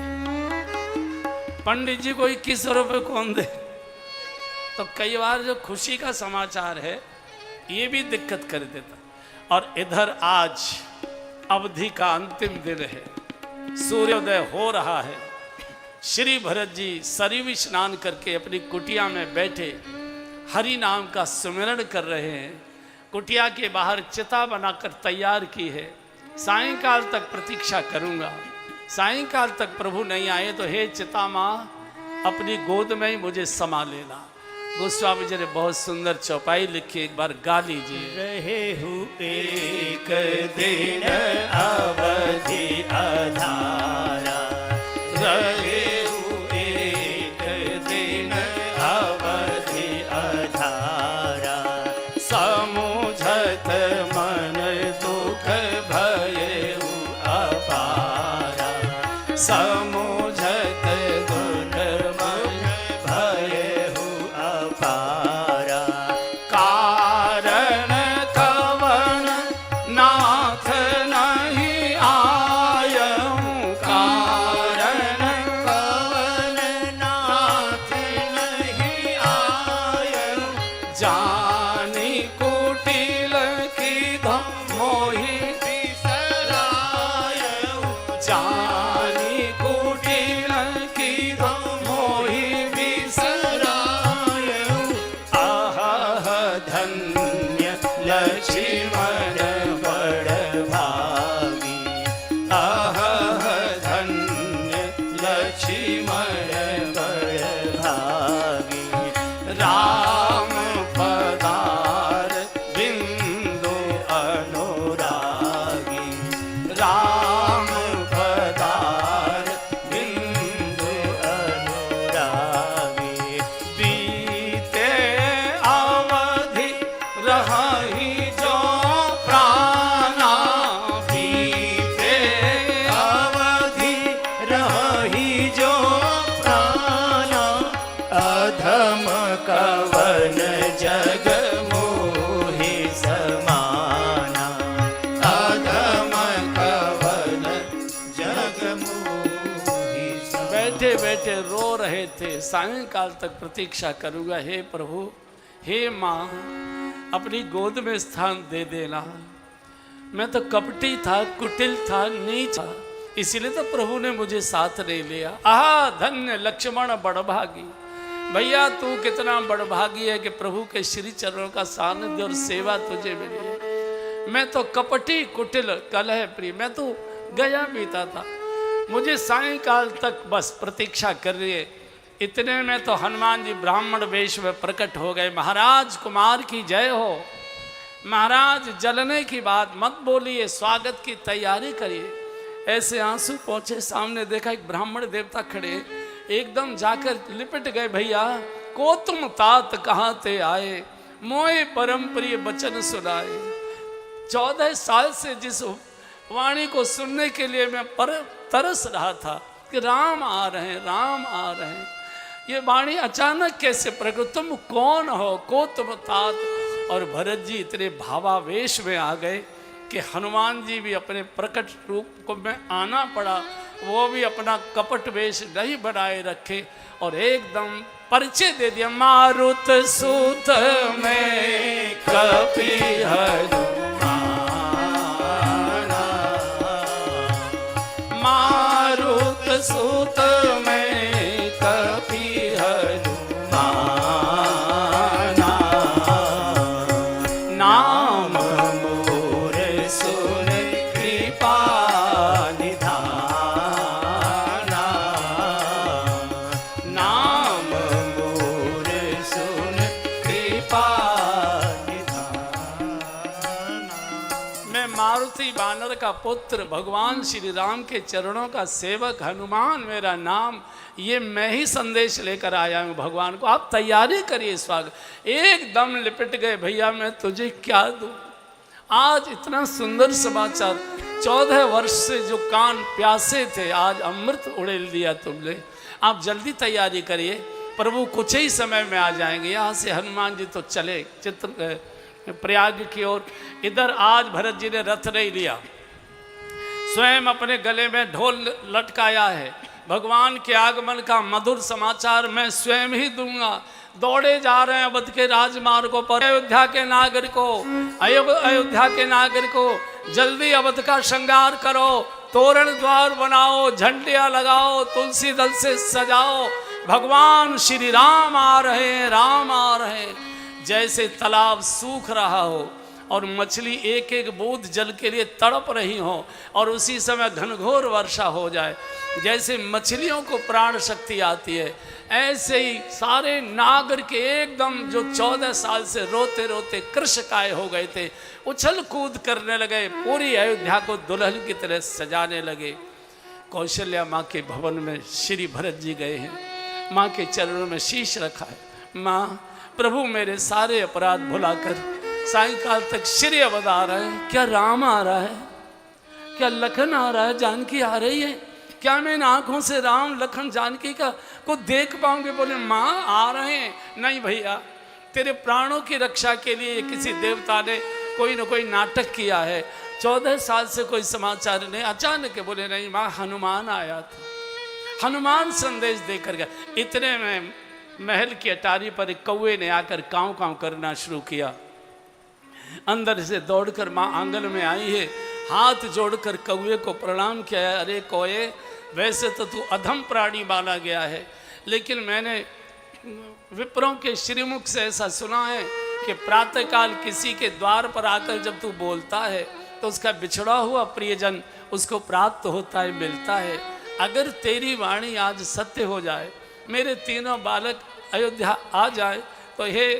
पंडित जी को 2100 रुपये कौन दे? तो कई बार जो खुशी का समाचार है ये भी दिक्कत कर देता। और इधर आज अवधि का अंतिम दिन है, सूर्योदय हो रहा है। श्री भरत जी सरयू स्नान करके अपनी कुटिया में बैठे हरि नाम का सुमिरन कर रहे हैं। कुटिया के बाहर चिता बनाकर तैयार की है, सायंकाल तक प्रतीक्षा करूंगा, सायंकाल तक प्रभु नहीं आए तो हे चिता माँ अपनी गोद में ही मुझे समा लेना। गोस्वामी जी ने बहुत सुंदर चौपाई लिखी, एक बार गा लीजिए। रहे हुए एक दिन अवधि अधारा, रहे हुए एक दिन अवधि अधारा, समुझत मन दुख भयउ अपारा, समुझत दुख मन भयउ अपारा, कारण कवन नाथ नहीं आयऊं, कारण कवन नाथ नहीं आयऊं, जानी कुटिल की धम मोहि बिसरायऊं, जानी कुटिल बैठे बैठे रो रहे थे, सायंकाल तक प्रतीक्षा करूंगा। हे प्रभु, हे माँ, अपनी गोद में स्थान दे देना। मैं तो कपटी था, कुटिल था, नीच था, इसीलिए तो प्रभु ने मुझे साथ नहीं लिया। आहा धन्य लक्ष्मण बड़भागी। भैया तू कितना बड़भागी है कि प्रभु के श्री चरणों का सानिध्य और सेवा तुझे मिली है। मैं तो कपटी कुटिल कलह प्रिय, मैं तो गया बीता था, मुझे सायंकाल तक बस प्रतीक्षा कर रही है। इतने में तो हनुमान जी ब्राह्मण वेश में प्रकट हो गए। महाराज कुमार की जय हो। महाराज जलने की बात मत बोलिए, स्वागत की तैयारी करिए। ऐसे आंसू पहुंचे, सामने देखा एक ब्राह्मण देवता खड़े, एकदम जाकर लिपट गए। भैया को तुम तात कहाँ ते आए, मोए परम प्रिय बचन सुनाए। 14 साल से जिस वाणी को सुनने के लिए मैं तरस रहा था कि राम आ रहे हैं, राम आ रहे हैं, ये वाणी अचानक कैसे प्रकट, तुम कौन हो, को तुम तात। और भरत जी इतने भावावेश में आ गए कि हनुमान जी भी अपने प्रकट रूप को में आना पड़ा, वो भी अपना कपट वेश नहीं बनाए रखे और एकदम परिचय दे दिया। मारुत सूत में कपि हनुमाना, मारुत सूत में कपि हनुमाना, नाम मोर सुन कृपा निधाना, नाम मोर सुन कृपा निधाना। मैं मारुति बानर का पुत्र, भगवान श्री राम के चरणों का सेवक हनुमान मेरा नाम, ये मैं ही संदेश लेकर आया हूँ भगवान को, आप तैयारी करिए स्वागत। एकदम लिपट गए। भैया मैं तुझे क्या दूँ, आज इतना सुंदर समाचार, 14 वर्ष से जो कान प्यासे थे आज अमृत उड़ेल दिया तुमने। आप जल्दी तैयारी करिए, प्रभु कुछ ही समय में आ जाएंगे। यहाँ से हनुमान जी तो चले प्रयाग की ओर। इधर आज भरत जी ने रथ नहीं लिया, स्वयं अपने गले में ढोल लटकाया है। भगवान के आगमन का मधुर समाचार मैं स्वयं ही दूंगा। दौड़े जा रहे हैं अवध के राजमार्गों पर। अयोध्या के नागरिकों, अयोध्या के नागरिकों, जल्दी अवध का श्रृंगार करो, तोरण द्वार बनाओ, झंडियां लगाओ, तुलसी दल से सजाओ। भगवान श्री राम आ रहे हैं, राम आ रहे हैं। जैसे तालाब सूख रहा हो और मछली एक एक बूंद जल के लिए तड़प रही हो और उसी समय घनघोर वर्षा हो जाए, जैसे मछलियों को प्राण शक्ति आती है, ऐसे ही सारे नागर के एकदम जो 14 साल से रोते रोते कृशकाय हो गए थे, उछल कूद करने लगे, पूरी अयोध्या को दुल्हन की तरह सजाने लगे। कौशल्या माँ के भवन में श्री भरत जी गए हैं, माँ के चरणों में शीश रखा है। माँ प्रभु मेरे सारे अपराध भुलाकर सायंकाल तक श्री अवध आ रहे हैं। क्या राम आ रहा है, क्या लखन आ रहा है, जानकी आ रही है, क्या मैं इन आंखों से राम लखन जानकी का को देख पाऊंगे? बोले माँ आ रहे हैं। नहीं भैया, तेरे प्राणों की रक्षा के लिए किसी देवता ने कोई न कोई नाटक किया है, 14 साल से कोई समाचार नहीं। अचानक बोले नहीं माँ, हनुमान आया था, हनुमान संदेश देकर गया। इतने में महल की अटारी पर एक कौवे ने आकर काँव काँव करना शुरू किया। अंदर से दौड़कर माँ आंगन में आई है, हाथ जोड़कर कौवे को प्रणाम किया है। अरे कौवे, वैसे तो तू अधम प्राणी माना गया है, लेकिन मैंने विप्रों के श्रीमुख से ऐसा सुना है कि प्रातःकाल किसी के द्वार पर आकर जब तू बोलता है तो उसका बिछड़ा हुआ प्रियजन उसको प्राप्त होता है, मिलता है। अगर तेरी वाणी आज सत्य हो जाए, मेरे तीनों बालक अयोध्या आ जाए, तो हे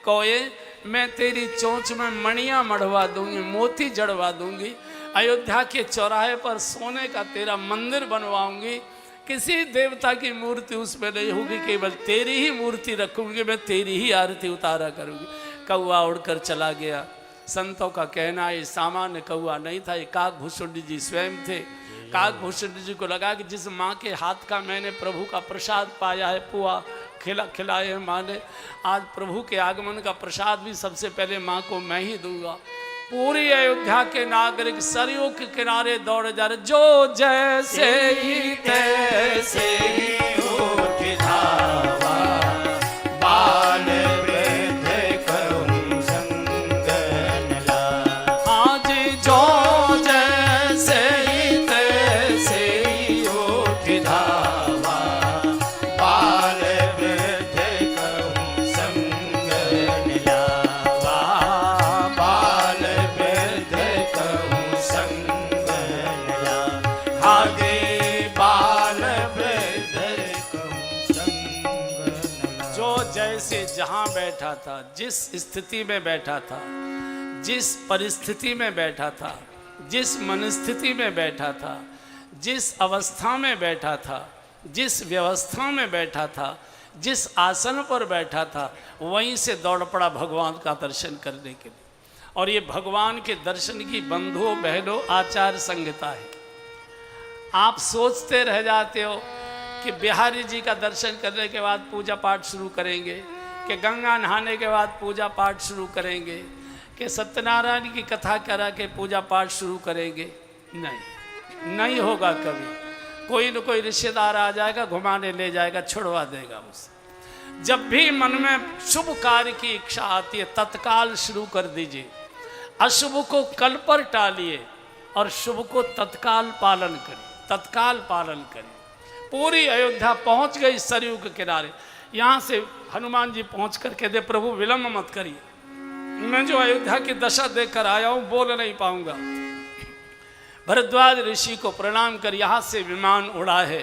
कौवे, मैं तेरी चोंच में मणियाँ मढ़वा दूंगी, मोती जड़वा दूंगी, अयोध्या के चौराहे पर सोने का तेरा मंदिर बनवाऊंगी। किसी देवता की मूर्ति उसमें नहीं होगी, केवल तेरी ही मूर्ति रखूंगी, मैं तेरी ही आरती उतारा करूंगी। कौआ उड़कर चला गया। संतों का कहना है सामान्य कौआ नहीं था, ये काकभूषुंडी जी स्वयं थे। काकभूषुंडी जी को लगा कि जिस माँ के हाथ का मैंने प्रभु का प्रसाद पाया है, पुआ खिलाए हैं माँ ने, आज प्रभु के आगमन का प्रसाद भी सबसे पहले माँ को मैं ही दूंगा। पूरी अयोध्या के नागरिक सरयू के किनारे दौड़े जा रहे, जो जैसे ही तैसे ही जहां बैठा था, जिस स्थिति में बैठा था, जिस परिस्थिति में बैठा था, जिस मनस्थिति में बैठा था, जिस अवस्था में बैठा था, जिस व्यवस्था में बैठा था, जिस आसन पर बैठा था, वहीं से दौड़ पड़ा भगवान का दर्शन करने के लिए। और ये भगवान के दर्शन की बंधुओं बहनों आचार संहिता है। आप सोचते रह जाते हो कि बिहारी जी का दर्शन करने के बाद पूजा पाठ शुरू करेंगे, कि गंगा नहाने के बाद पूजा पाठ शुरू करेंगे, कि सत्यनारायण की कथा करा के पूजा पाठ शुरू करेंगे। नहीं होगा कभी। कोई न कोई रिश्तेदार आ जाएगा, घुमाने ले जाएगा, छुड़वा देगा उसे। जब भी मन में शुभ कार्य की इच्छा आती है तत्काल शुरू कर दीजिए। अशुभ को कल पर टालिए और शुभ को तत्काल पालन करिए, तत्काल पालन करिए। पूरी अयोध्या पहुंच गई सरयू के किनारे। यहाँ से हनुमान जी पहुंच कर कहते प्रभु विलंब मत करिए, मैं जो अयोध्या की दशा देखकर आया हूं बोल नहीं पाऊंगा। भरद्वाज ऋषि को प्रणाम कर यहाँ से विमान उड़ा है,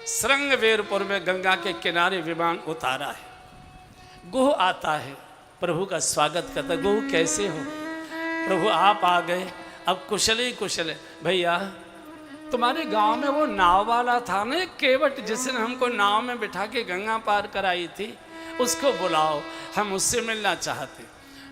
श्रृंगवेरपुर में गंगा के किनारे विमान उतारा है। गुह आता है, प्रभु का स्वागत करता। गुह कैसे हो? प्रभु आप आ गए, अब कुशल ही कुशल है। भैया तुम्हारे गांव में वो नाव वाला था ना केवट, जिसने हमको नाव में बिठा के गंगा पार कराई थी, उसको बुलाओ, हम उससे मिलना चाहते।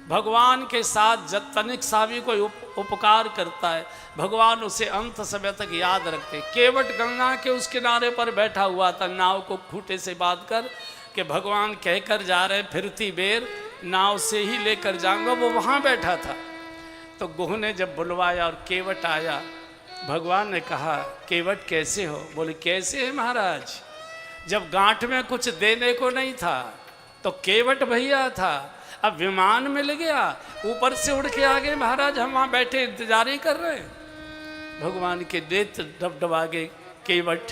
भगवान के साथ जब तनिक सा भी कोई उपकार करता है, भगवान उसे अंत समय तक याद रखते। केवट गंगा के उस किनारे पर बैठा हुआ था, नाव को खूंटे से बांध कर कि भगवान कहकर जा रहे फिरती बेर नाव से ही लेकर जाऊंगा, वो वहाँ बैठा था। तो गुह ने जब बुलवाया और केवट आया, भगवान ने कहा केवट कैसे हो? बोले कैसे है महाराज, जब गांठ में कुछ देने को नहीं था तो केवट भैया था, अब विमान मिल गया, ऊपर से उड़ के आ गए महाराज, हम वहाँ बैठे इंतजार ही कर रहे हैं। भगवान के नेत्र डबडबा गए। केवट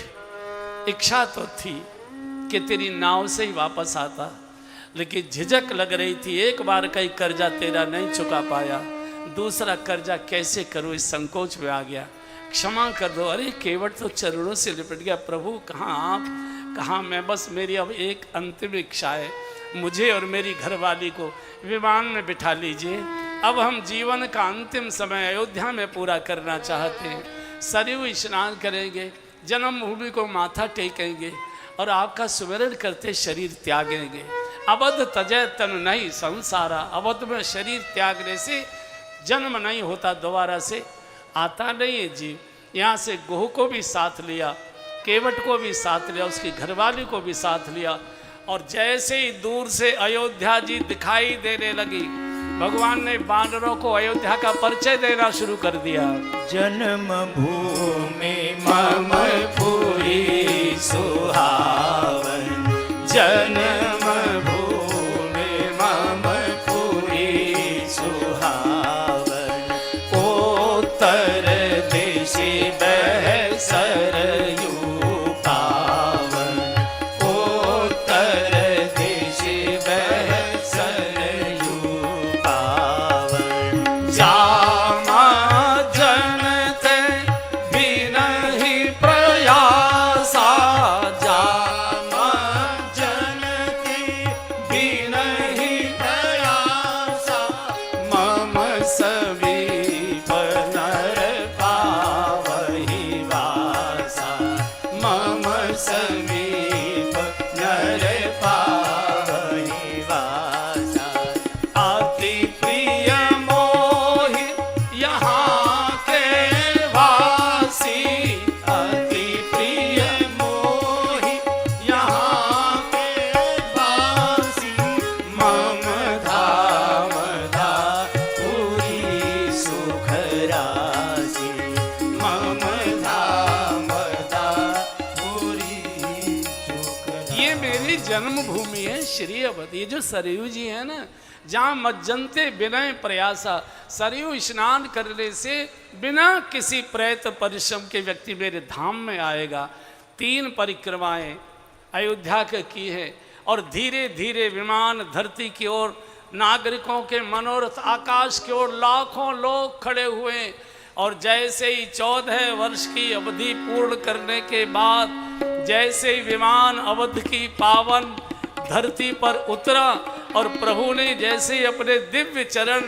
इच्छा तो थी कि तेरी नाव से ही वापस आता, लेकिन झिझक लग रही थी। एक बार का ही कर्जा तेरा नहीं चुका पाया, दूसरा कर्जा कैसे करूँ, इस संकोच में आ गया, क्षमा कर दो। अरे केवट तो चरणों से लिपट गया। प्रभु कहाँ आप, कहाँ मैं, बस मेरी अब एक अंतिम इच्छा है, मुझे और मेरी घरवाली को विमान में बिठा लीजिए। अब हम जीवन का अंतिम समय अयोध्या में पूरा करना चाहते हैं। सरयू स्नान करेंगे, जन्मभूमि को माथा टेकेंगे और आपका सुमिरन करते शरीर त्यागेंगे। अवध तजय तन नहीं संसारा, अवध में शरीर त्यागने से जन्म नहीं होता, दोबारा से आता नहीं है जी। यहाँ से गुह को भी साथ लिया, केवट को भी साथ लिया, उसकी घरवाली को भी साथ लिया। और जैसे ही दूर से अयोध्या जी दिखाई देने लगी, भगवान ने बानरों को अयोध्या का परिचय देना शुरू कर दिया। जन्म भूमि मम पुरी सुहावन, जन्म भूमि मम पुरी सुहावन, उत्तर दिशि बह सरयू पावन, उत्तर दिशि बह सरयू पावन, जामा जनते बिनहि प्रयासा, जामा जनते बिनहि प्रयासा, मम समीप नर पावहि वासा, मम समीप नर पावहि वासा, अति प्रिय मोहि यहाँ के वासी, अति प्रिय मोहि यहाँ के वासी, मम धाम पुरी सुख राशि, मम धाम पुरी सुख राशि। ये मेरी जन्मभूमि है श्री अवध। ये जो सरयू जी है ना, जहाँ मज्जनते बिना प्रयासा, सरयू स्नान करने से बिना किसी प्रयत्न परिश्रम के व्यक्ति मेरे धाम में आएगा। 3 परिक्रमाएं अयोध्या के की है और धीरे धीरे विमान धरती की ओर, नागरिकों के मनोरथ आकाश की ओर लाखों लोग खड़े हुए। और जैसे ही 14 वर्ष की अवधि पूर्ण करने के बाद, जैसे ही विमान अवध की पावन धरती पर उतरा, और प्रभु ने जैसे अपने दिव्य चरण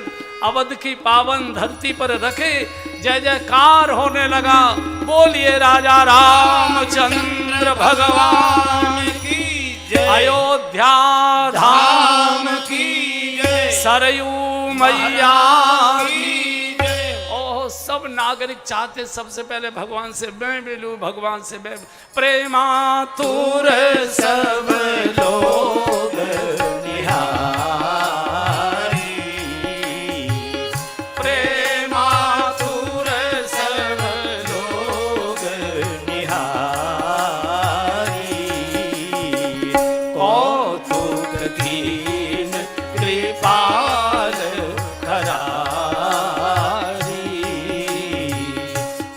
अवध की पावन धरती पर रखे, जय जयकार होने लगा। बोलिए राजा रामचंद्र भगवान की जय, अयोध्या धाम की जय, सरयू मैया की जय। ओह, सब नागरिक चाहते सबसे पहले भगवान से मैं मिलूं, भगवान से मैं। प्रेमातुर सब लोग निहारी, प्रेमातुर सब लोग निहारी, कौतुक दीन कृपाल करारी,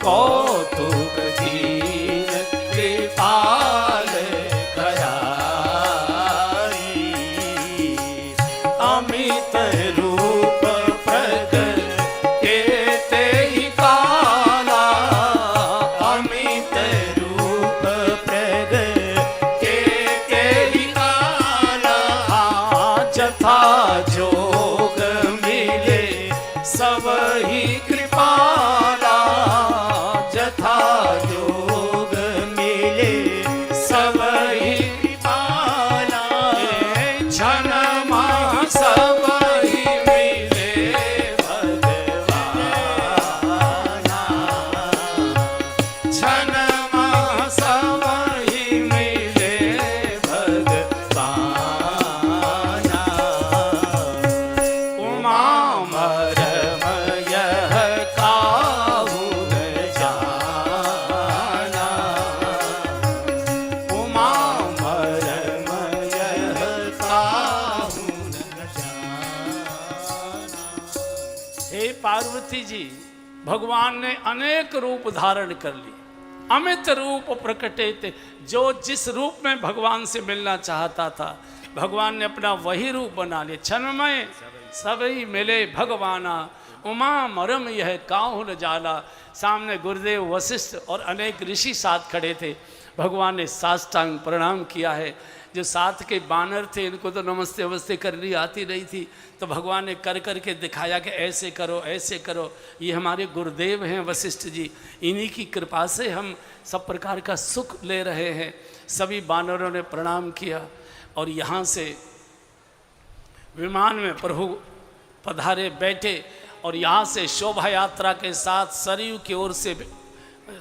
कौतुक दीन कृपाल करारी, अमित रूप प्रगटे ही काला, अमित रूप प्रगटे ही काला, जथा जोग मिले सब ही कृपाला, जथा जोग मिले सब ही कृपाला, क्षणमा सब ही मिले भगवाना, क्षणमा सब ही मिले भगवाना, उमा मरम यह काहू न जाना, उमा मरम यह काहू न जाना। हे पार्वती जी, भगवान ने अनेक रूप धारण कर लिए, अमित रूप प्रकटे थे। जो जिस रूप में भगवान से मिलना चाहता था, भगवान ने अपना वही रूप बना लिया। क्षणमय सभी मिले भगवाना, उमा मरम यह काहू न जाला। सामने गुरुदेव वशिष्ठ और अनेक ऋषि साथ खड़े थे। भगवान ने साष्टांग प्रणाम किया है। जो साथ के बानर थे, इनको तो नमस्ते वमस्ते करनी आती नहीं थी, तो भगवान ने कर करके दिखाया कि ऐसे करो, ऐसे करो। ये हमारे गुरुदेव हैं वशिष्ठ जी, इन्हीं की कृपा से हम सब प्रकार का सुख ले रहे हैं। सभी बानरों ने प्रणाम किया और यहाँ से विमान में प्रभु पधारे, बैठे और यहाँ से शोभा यात्रा के साथ सरयू की ओर से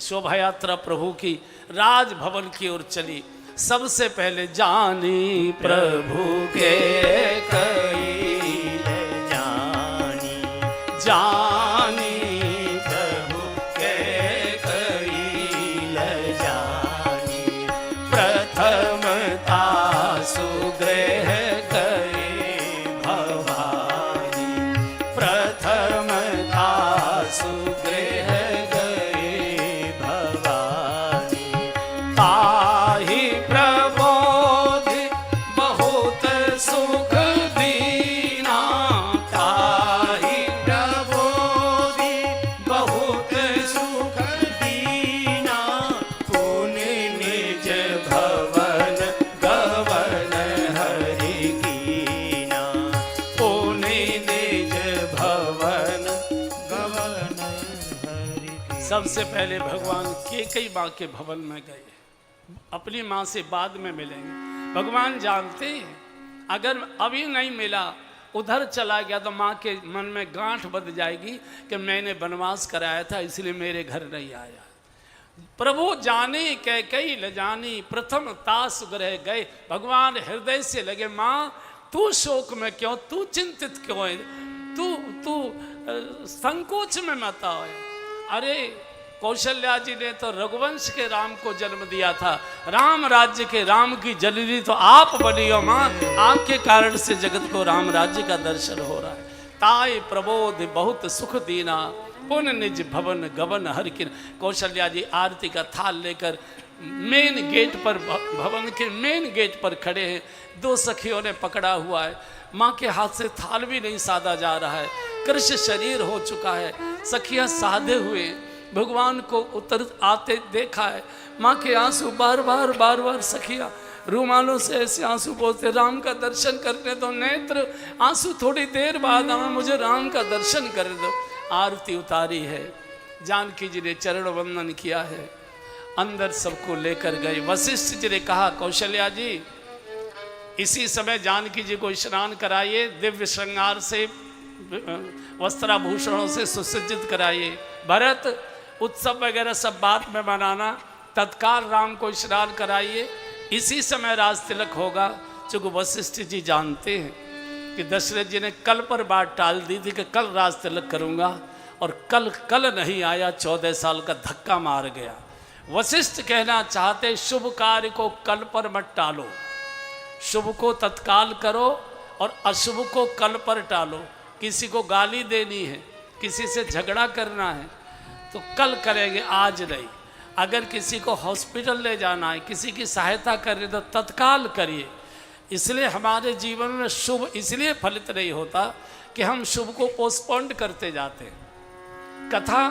शोभा यात्रा प्रभु की राजभवन की ओर चली। सबसे पहले जानी प्रभु के कैल जानी, जानी प्रभु के कैल जानी, प्रथमता सुग्रह करे भवानी, प्रथमता सुग्रह गए भवानी, ताहि प्रबोधि बहुत सुख दीना, ताहि प्रबोधि बहुत सुख दीना, पुनि निज भवन गवन हरि कीना, पुनि निज भवन गवन हरि कीना। सबसे पहले भगवान केकई माँ के भवन में गए। अपनी माँ से बाद में मिलेंगे। भगवान जानते हैं अगर अभी नहीं मिला, उधर चला गया तो माँ के मन में गांठ बंध जाएगी कि मैंने वनवास कराया था इसलिए मेरे घर नहीं आया। प्रभु जाने कैकई ल जानी, प्रथम तास ग्रह गए। भगवान हृदय से लगे, माँ तू शोक में क्यों, तू चिंतित क्यों है, तू संकोच में मत आओ। अरे कौशल्या जी ने तो रघुवंश के राम को जन्म दिया था, राम राज्य के राम की जननी तो आप बनी हो माँ, आपके कारण से जगत को राम राज्य का दर्शन हो रहा है। ताय प्रबोध बहुत सुख दीना, पुन निज भवन गवन हर किन। कौशल्या जी आरती का थाल लेकर मेन गेट पर, भवन के मेन गेट पर खड़े हैं। दो सखियों ने पकड़ा हुआ है, माँ के हाथ से थाल भी नहीं साधा जा रहा है, कृष्ण शरीर हो चुका है। सखियाँ साधे हुए भगवान को उतर आते देखा है, माँ के आंसू बार बार सखियाँ रूमालों से ऐसे आंसू पोंछते, राम का दर्शन करने दो, नेत्र आंसू थोड़ी देर बाद आना, मुझे राम का दर्शन कर दो। आरती उतारी है, जानकी जी ने चरण वंदन किया है, अंदर सबको लेकर गए। वशिष्ठ जी ने कहा कौशल्या जी इसी समय जानकी जी को स्नान कराइए, दिव्य श्रृंगार से वस्त्राभूषणों से सुसज्जित कराइए। भरत उत्सव वगैरह सब बात में मनाना, तत्काल राम को स्नान कराइए, इसी समय राज तिलक होगा। चूँकि वशिष्ठ जी जानते हैं कि दशरथ जी ने कल पर बात टाल दी थी कि कल राज तिलक करूँगा, और कल नहीं आया, 14 साल का धक्का मार गया। वशिष्ठ कहना चाहते शुभ कार्य को कल पर मत टालो, शुभ को तत्काल करो और अशुभ को कल पर टालो। किसी को गाली देनी है, किसी से झगड़ा करना है तो कल करेंगे, आज नहीं। अगर किसी को हॉस्पिटल ले जाना है, किसी की सहायता करनी तो तत्काल करिए। इसलिए हमारे जीवन में शुभ इसलिए फलित नहीं होता कि हम शुभ को पोस्टपोन्ड करते जाते हैं। कथा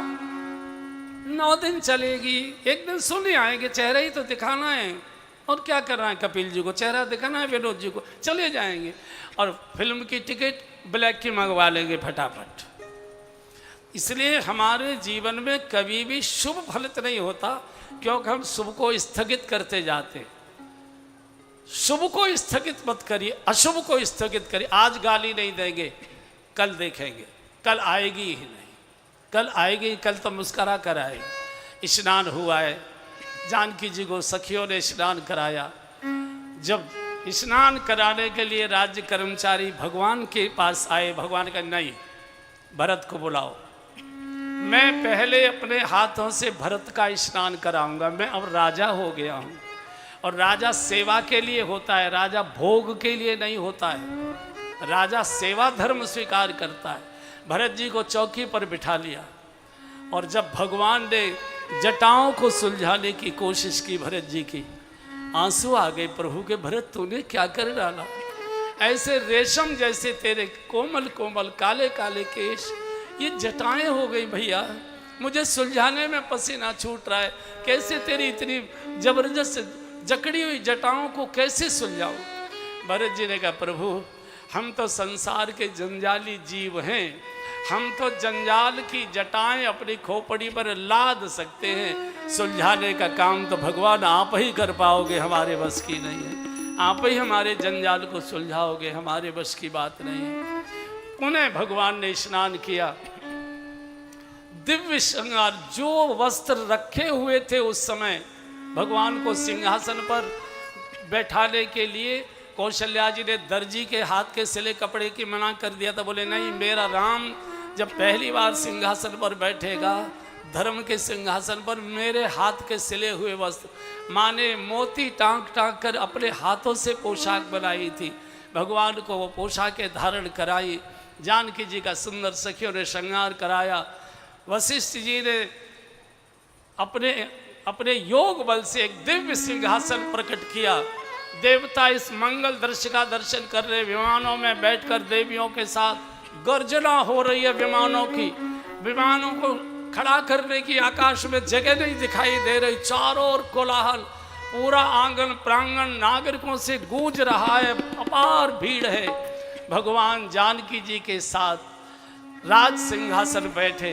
9 दिन चलेगी, एक दिन सुन आएंगे, चेहरा ही तो दिखाना है, और क्या करना है, कपिल जी को चेहरा दिखाना है, विनोद जी को, चले जाएंगे। और फिल्म की टिकट ब्लैक की मंगवा लेंगे फटाफट। इसलिए हमारे जीवन में कभी भी शुभ फलित नहीं होता, क्योंकि हम शुभ को स्थगित करते जाते। शुभ को स्थगित मत करिए, अशुभ को स्थगित करिए। आज गाली नहीं देंगे, कल देखेंगे, कल आएगी ही नहीं, कल आएगी, कल तो मुस्करा कर आएगी। स्नान हुआ है, जानकी जी को सखियों ने स्नान कराया। जब स्नान कराने के लिए राज्य कर्मचारी भगवान के पास आए, भगवान का नहीं, भरत को बुलाओ, मैं पहले अपने हाथों से भरत का स्नान कराऊंगा। मैं अब राजा हो गया हूँ, और राजा सेवा के लिए होता है, राजा भोग के लिए नहीं होता है। राजा सेवा धर्म स्वीकार करता है। भरत जी को चौकी पर बिठा लिया, और जब भगवान ने जटाओं को सुलझाने की कोशिश की भरत जी की, आंसू आ गए प्रभु के। भरत तूने क्या कर डाला, ऐसे रेशम जैसे तेरे कोमल कोमल काले काले केश, ये जटाएं हो गई भैया, मुझे सुलझाने में पसीना छूट रहा है। कैसे तेरी इतनी जबरदस्त जकड़ी हुई जटाओं को कैसे सुलझाऊं। भरत जी ने कहा प्रभु हम तो संसार के जंजाली जीव हैं, हम तो जंजाल की जटाएं अपनी खोपड़ी पर लाद सकते हैं, सुलझाने का काम तो भगवान आप ही कर पाओगे, हमारे बस की नहीं है। आप ही हमारे जंजाल को सुलझाओगे, हमारे बस की बात नहीं है। पुनः भगवान ने स्नान किया। दिव्य श्रृंगार, जो वस्त्र रखे हुए थे उस समय भगवान को सिंहासन पर बैठाने के लिए कौशल्या जी ने दर्जी के हाथ के सिले कपड़े की मना कर दिया था। बोले नहीं, मेरा राम जब पहली बार सिंहासन पर बैठेगा, धर्म के सिंहासन पर, मेरे हाथ के सिले हुए वस्त्र, माँ ने मोती टाँक टाँक कर अपने हाथों से पोशाक बनाई थी, भगवान को वो पोशाकें धारण कराई। जानकी जी का सुंदर सखियों ने श्रृंगार कराया। वशिष्ठ जी ने अपने योग बल से एक दिव्य सिंहासन प्रकट किया। देवता इस मंगल दृश्य का दर्शन कर रहे, विमानों में बैठकर देवियों के साथ गर्जना हो रही है विमानों की। विमानों को खड़ा करने की आकाश में जगह नहीं दिखाई दे रही, चारों ओर कोलाहल, पूरा आंगन प्रांगण नागरिकों से गूंज रहा है, अपार भीड़ है। भगवान जानकी जी के साथ राज सिंहासन बैठे,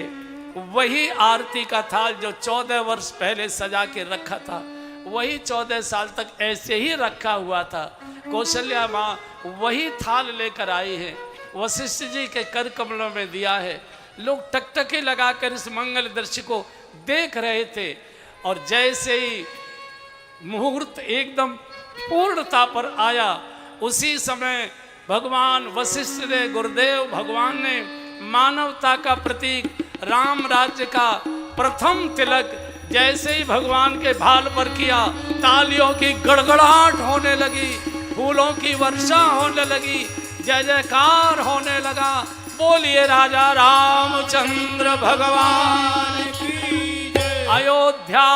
वही आरती का थाल जो 14 वर्ष पहले सजा के रखा था, वही 14 साल तक ऐसे ही रखा हुआ था। कौशल्या माँ वही थाल लेकर आई है, वशिष्ठ जी के कर कमलों में दिया है। लोग टकटके लगाकर इस मंगल दृश्य को देख रहे थे, और जैसे ही मुहूर्त एकदम पूर्णता पर आया, उसी समय भगवान वशिष्ठ ने, गुरुदेव भगवान ने मानवता का प्रतीक राम राज्य का प्रथम तिलक जैसे ही भगवान के भाल पर किया, तालियों की गड़गड़ाहट होने लगी, फूलों की वर्षा होने लगी, जय जयकार होने लगा। बोलिए राजा रामचंद्र भगवान की जय, अयोध्या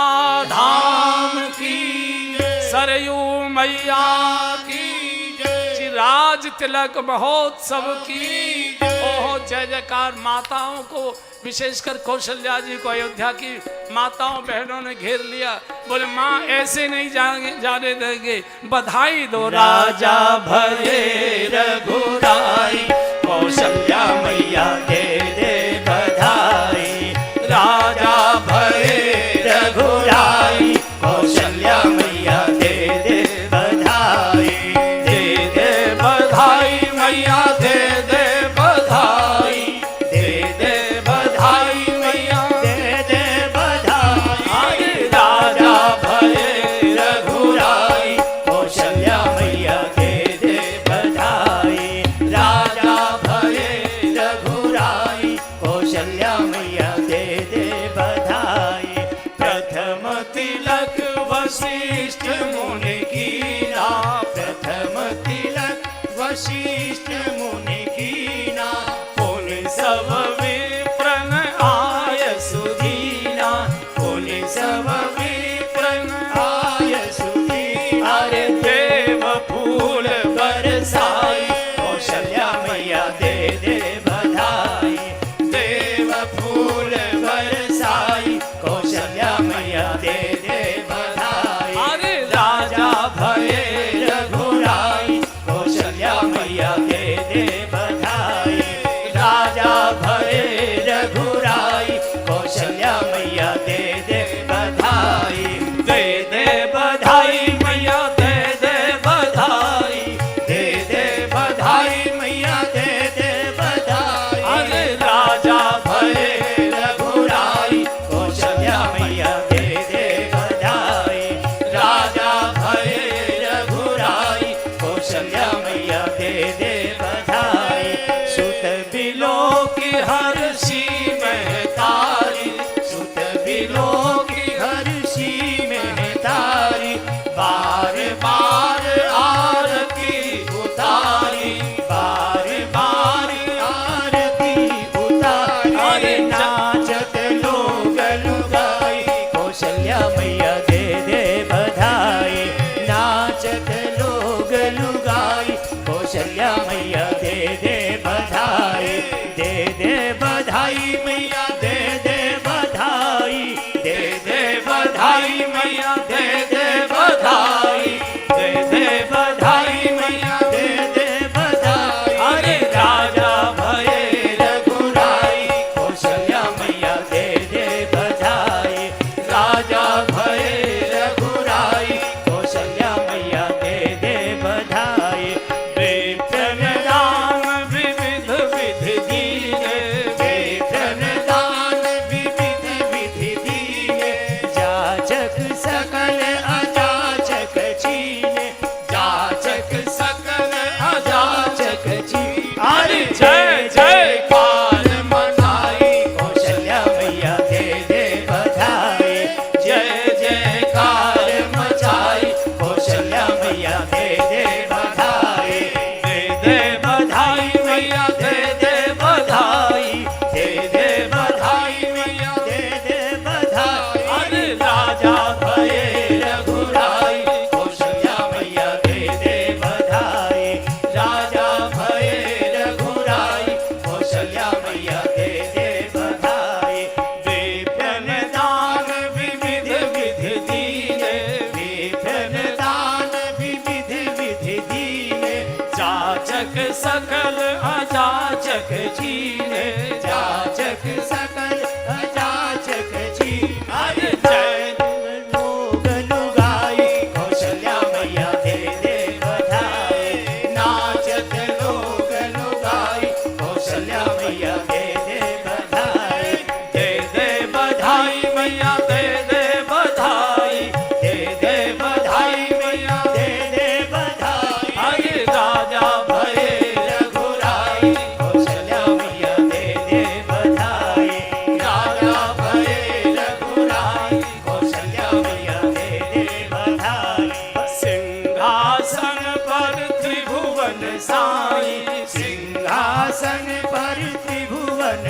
धाम की जय, सरयू मैया की जय, राज तिलक महोत्सव की जय। बहुत जय जयकार। माताओं को, विशेषकर कौशल्या जी को अयोध्या की माताओं बहनों ने घेर लिया। बोले माँ ऐसे नहीं जाने देंगे, बधाई दो। राजा भये रघुराई, कौशल्या मैया दे दे बधाई। राजा भये रघुराई, कौशल्या मैया दे दे बधाई। दे दे बधाई मैया, दे दे बधाई, दे दे बधाई मैया, दे दे बधाई। राजा भये रघुराई, कौशल्या मैया दे दे बधाई। राजा भये रघुराई, कौशल्या मैया दे दे बधाई। प्रथम तिलक वशिष्ठ मुनि कीना, प्रथम तिलक वशिष्ठ मुनि कीना। पुनि सब विप्रन आय सुदीना, पुनि सब विप्रन आय सुदीना। अरे देव फूल बरसाई, कौशल्या मैया दे दे बधाई। देव फूल बरसाई, कौशल्या मैया दे दे बधाई। अरे राजा भये रघुराई, कौशल्या मैया दे दे बधाई। राजा भये रघुराई, कौशल्या मैया दे दे बधाई। दे दे बधाई मैया, दे दे बधाई। दे दे बधाई मैया, दे दे बधाई। अरे राजा भये रघुराई, कौशल्या मैया दे दे बधाई। राजा भये रघुराई, कौशल्या मैया दे दे बधाई। सुत बिलो की हर्षी महतारी, सुत बिलो की हर्षी महतारी। बार बार आरती उतारी, बार बार आरती उतारी। अरे नाचत लोग लुगाई, कौशल्या मैया दे दे बधाई। नाचत लोग लुगाई, कौशल्या मैया दे दे बधाई। दे दे बधाई मैया, दे दे बधाई। दे दे बधाई मैया, दे दे बधाई। दे दे बधाई मैया, दे दे बधाई। अरे राजा भये रघुराई, कौशल्या मैया दे दे बधाई। राजा भये रघुराई, कौशल्या मैया दे दे बधाई। विप्रन दान विविध विधि दीने, विप्रन दान विविध विधि दीने। जाचक सकल अजाचक छीने, जाचक सकल अजाचक छीने। अरे जय जयकार मनाई, कौशल्या मैया दे दे बधाई। जय जयकार मचाई, कौशल्या मैया दे दे बधाई। दे दे बधाई मैया, दे दे बधाई। दे दे बधाई मैया, दे दे बधाई। अरे राजा भये रघुराई, कौशल्या मैया दे दे बधाई। राजा भये रघुराई, कौशल्या मैया दे दे बधाई। विप्रन दान विविध विधि दीने, विप्रन दान विविध विधि दीने। जाचक सकल अजाचक छीने, जाचक सकल अजाचक छीने। अरे जय लोग लुगाई, कौशल्या मैया दे दे बधाई। नाचत लोग लुगाई, कौशल्या मैया दे दे बधाई। दे दे बधाई मैया, दे दे बधाई। दे दे बधाई मैया, दे दे बधाई। अरे राजा भये रघुराई, कौशल्या मैया दे दे बधाई। राजा भये रघुराई, कौशल्या मैया दे दे बधाई। सिंहासन पर त्रिभुवन साई, सिंहासन पर त्रिभुवन